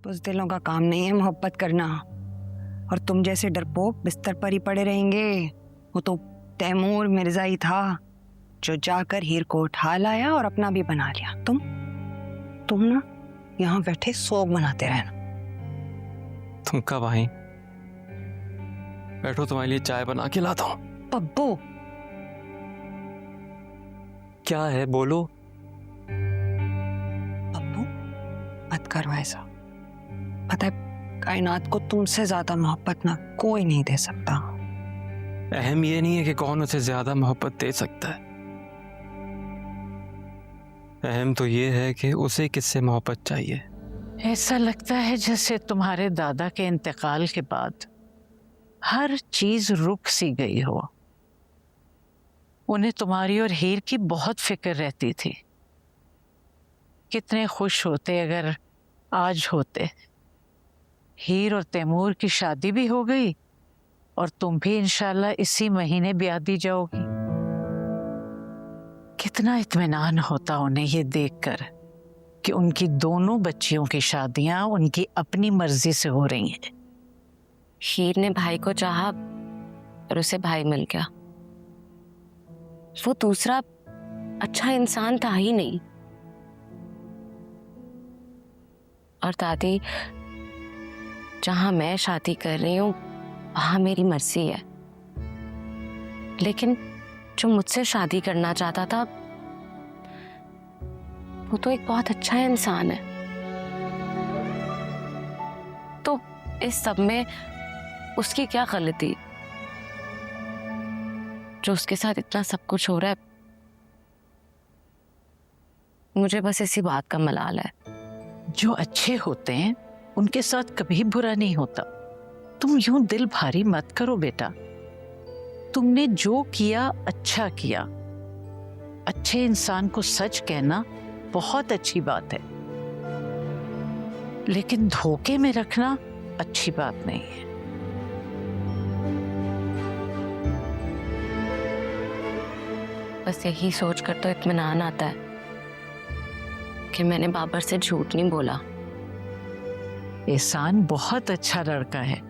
बुज़दिलों का काम नहीं है मोहब्बत करना, और तुम जैसे डरपोक बिस्तर पर ही पड़े रहेंगे। वो तो तैमूर मिर्जा ही था जो जाकर हीर को उठा लाया और अपना भी बना लिया। तुम ना यहाँ बैठे सोग मनाते रहना। तुम कब आई? बैठो, तुम्हारे लिए चाय बना के लाता हूँ। पप्पू, क्या है, बोलो। पप्पू मत करो ऐसा। पता है, कायनात को तुमसे ज्यादा मोहब्बत ना कोई नहीं दे सकता। अहम ये नहीं है कि कौन उसे ज्यादा मोहब्बत दे सकता है, अहम तो ये है कि उसे किससे मोहब्बत चाहिए। ऐसा लगता है जैसे तुम्हारे दादा के इंतकाल के बाद हर चीज रुक सी गई हो। उन्हें तुम्हारी और हीर की बहुत फिक्र रहती थी। कितने खुश होते अगर आज होते। हीर और तैमूर की शादी भी हो गई और तुम भी इंशाल्लाह इसी महीने ब्याह दी जाओगी। कितना इत्मीनान होता उन्हें ये देखकर कि उनकी दोनों बच्चियों की शादियां उनकी अपनी मर्जी से हो रही हैं। हीर ने भाई को चाहा और उसे भाई मिल गया। वो दूसरा अच्छा इंसान था ही नहीं। और दादी, जहां मैं शादी कर रही हूं वहां मेरी मर्जी है, लेकिन जो मुझसे शादी करना चाहता था वो तो एक बहुत अच्छा इंसान है। तो इस सब में उसकी क्या गलती जो उसके साथ इतना सब कुछ हो रहा है? मुझे बस इसी बात का मलाल है। जो अच्छे होते हैं उनके साथ कभी बुरा नहीं होता। तुम यूं दिल भारी मत करो बेटा। तुमने जो किया अच्छा किया। अच्छे इंसान को सच कहना बहुत अच्छी बात है, लेकिन धोखे में रखना अच्छी बात नहीं है। बस यही सोचकर तो इत्मीनान आता है कि मैंने बाबर से झूठ नहीं बोला। एहसान बहुत अच्छा लड़का है,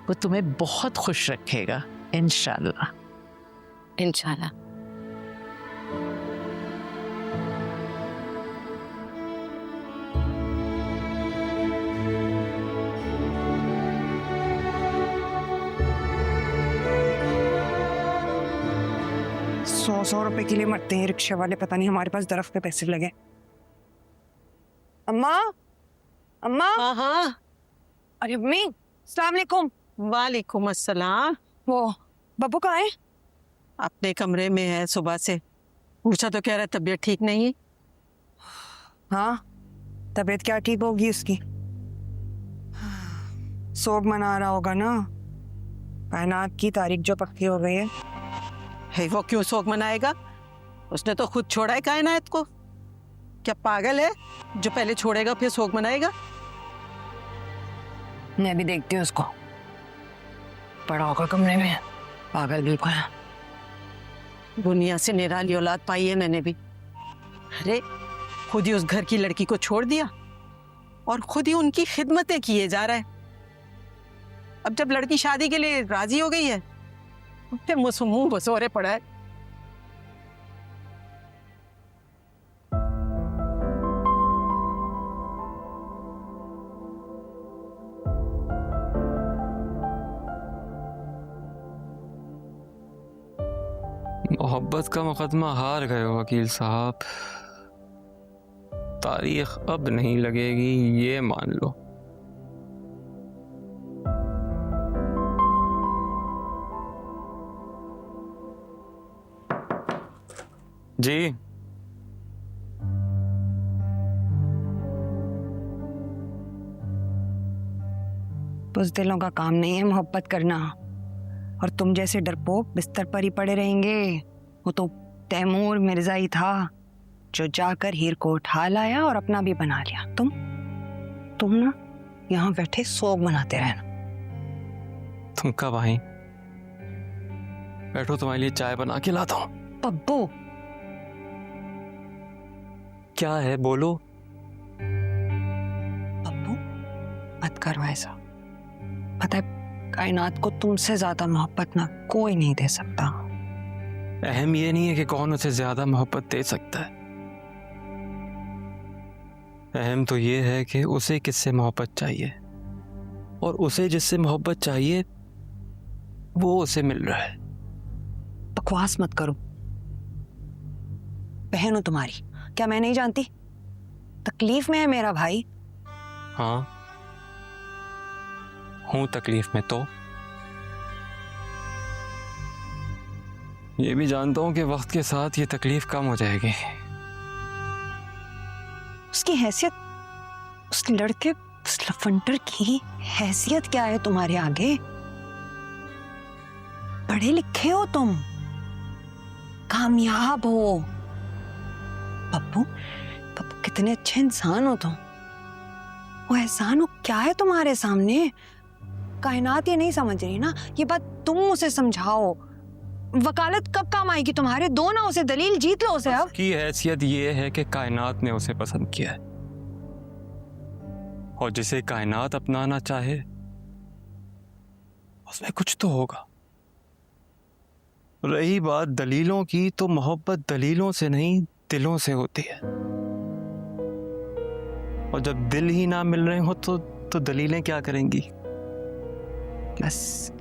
वो तुम्हें बहुत खुश रखेगा इंशाल्लाह। इंशाल्लाह। सौ रुपए के लिए मरते हैं रिक्शे वाले। पता नहीं हमारे पास दरख्त पे पैसे लगे। अम्मा, अम्मा। हाँ हाँ। अरे अम्मी, अस्सलाम वालेकुम। वालेकुम अस्सलाम। वो बब्बू कहाँ है? अपने कमरे में है, सुबह से पूछा तो कह रहा है तबीयत ठीक नहीं है। हाँ, तबीयत क्या ठीक होगी उसकी? सोग मना रहा होगा ना, कायनात की तारीख जो पक्की हो गई है। वो क्यों शोक मनाएगा? उसने तो खुद छोड़ा है कायनात को। क्या पागल है जो पहले छोड़ेगा फिर शोक मनाएगा? मैं भी देखती हूँ उसको, पड़ा होगा कमरे में, पागल बिल्कुल है। दुनिया से निराली औलाद पाई है मैंने भी। अरे खुद ही उस घर की लड़की को छोड़ दिया और खुद ही उनकी खिदमतें किए जा रहा है। अब जब लड़की शादी के लिए राजी हो गई है फिर मुंह बसोरे पड़ा है। मोहब्बत का मुकदमा हार गए हो वकील साहब। तारीख अब नहीं लगेगी, ये मान लो। जी, बुज़दिलों का काम नहीं है मोहब्बत करना, और तुम जैसे डरपोक बिस्तर पर ही पड़े रहेंगे। वो तो तैमूर मिर्जा ही था जो जाकर हीर को उठा लाया और अपना भी बना लिया। तुम ना यहाँ बैठे सोग मनाते रहना। तुम कब आई? बैठो, तुम्हारे लिए चाय बना के लाता हूँ। पप्पू, क्या है, बोलो। पप्पू मत करो ऐसा। पता है कायनात को तुमसे ज्यादा मोहब्बत ना कोई नहीं दे सकता। अहम ये नहीं है कि कौन उसे ज्यादा मोहब्बत दे सकता है, अहम तो ये है कि उसे किससे मोहब्बत चाहिए, और उसे जिससे मोहब्बत चाहिए वो उसे मिल रहा है। बकवास मत करो। बहन हो तुम्हारी, क्या मैं नहीं जानती? तकलीफ में है मेरा भाई। हाँ हूं तकलीफ में, तो ये भी जानता हूं कि वक्त के साथ ये तकलीफ कम हो जाएगी। उसकी हैसियत, उस लड़के, उस लफंटर की हैसियत क्या है तुम्हारे आगे? पढ़े लिखे हो तुम, कामयाब हो। पप्पू, पप्पू कितने अच्छे इंसान हो तुम। वो एहसान हो क्या है तुम्हारे सामने? कायनात ये नहीं समझ रही ना, ये बात तुम उसे समझाओ। वकालत कब काम आएगी तुम्हारे? दो ना उसे दलील, जीत लो उसे अब। की हैसियत ये है कि कायनात ने उसे पसंद किया है, और जिसे कायनात अपनाना चाहे उसमें कुछ तो होगा। रही बात दलीलों की, तो मोहब्बत दलीलों से नहीं दिलों से होती है, और जब दिल ही ना मिल रहे हो तो दलीलें क्या करेंगी? बस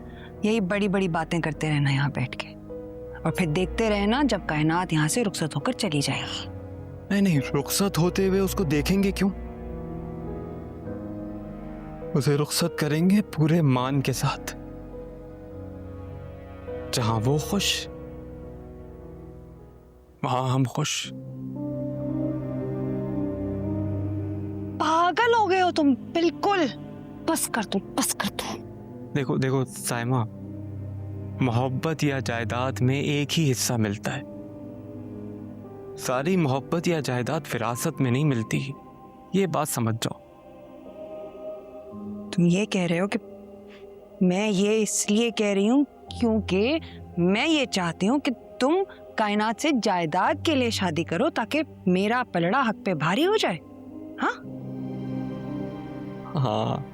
यही बड़ी बड़ी बातें करते रहना यहाँ बैठ के, और फिर देखते रहना जब कायनात यहाँ से रुखसत होकर चली जाएगी। नहीं नहीं, रुखसत होते हुए उसको देखेंगे क्यों? उसे रुखसत करेंगे पूरे मान के साथ। जहां वो खुश वहां हम खुश। पागल हो गए हो तुम बिल्कुल। बस कर तुम, बस कर तुम। देखो देखो साइमा, मोहब्बत या जायदाद में एक ही हिस्सा मिलता है। सारी मोहब्बत या जायदाद विरासत में नहीं मिलती, ये बात समझ जाओ। तुम ये कह रहे हो कि मैं ये इसलिए कह रही हूँ क्योंकि मैं ये चाहती हूँ कि तुम कायनात से जायदाद के लिए शादी करो, ताकि मेरा पलड़ा हक पे भारी हो जाए। हाँ हाँ,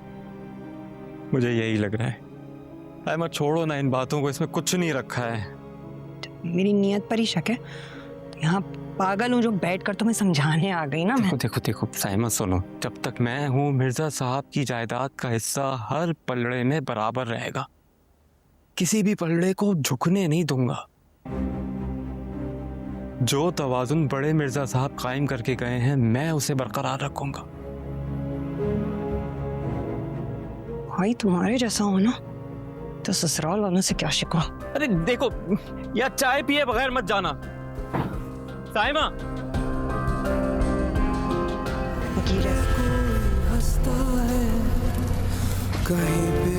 मुझे यही लग रहा है। साइमा छोड़ो ना इन बातों को, इसमें कुछ नहीं रखा है। मेरी नियत पर ही शक है। यहाँ पागल हूँ जो बैठकर तुम्हें समझाने आ गई ना मैं। देखो देखो देखो साइमा, सुनो, जब तक मैं हूं मिर्जा साहब की जायदाद का हिस्सा हर पलड़े में बराबर रहेगा। किसी भी पलड़े को झुकने नहीं दूंगा। जो तवाजुन बड़े मिर्जा साहब कायम करके गए हैं, मैं उसे बरकरार रखूंगा। भाई तुम्हारे जैसा हो ना तो ससुराल वालों से क्या शिकवा। अरे देखो यार, चाय पिए बगैर मत जाना। साइमा, वकील है। हंसता है कहीं पे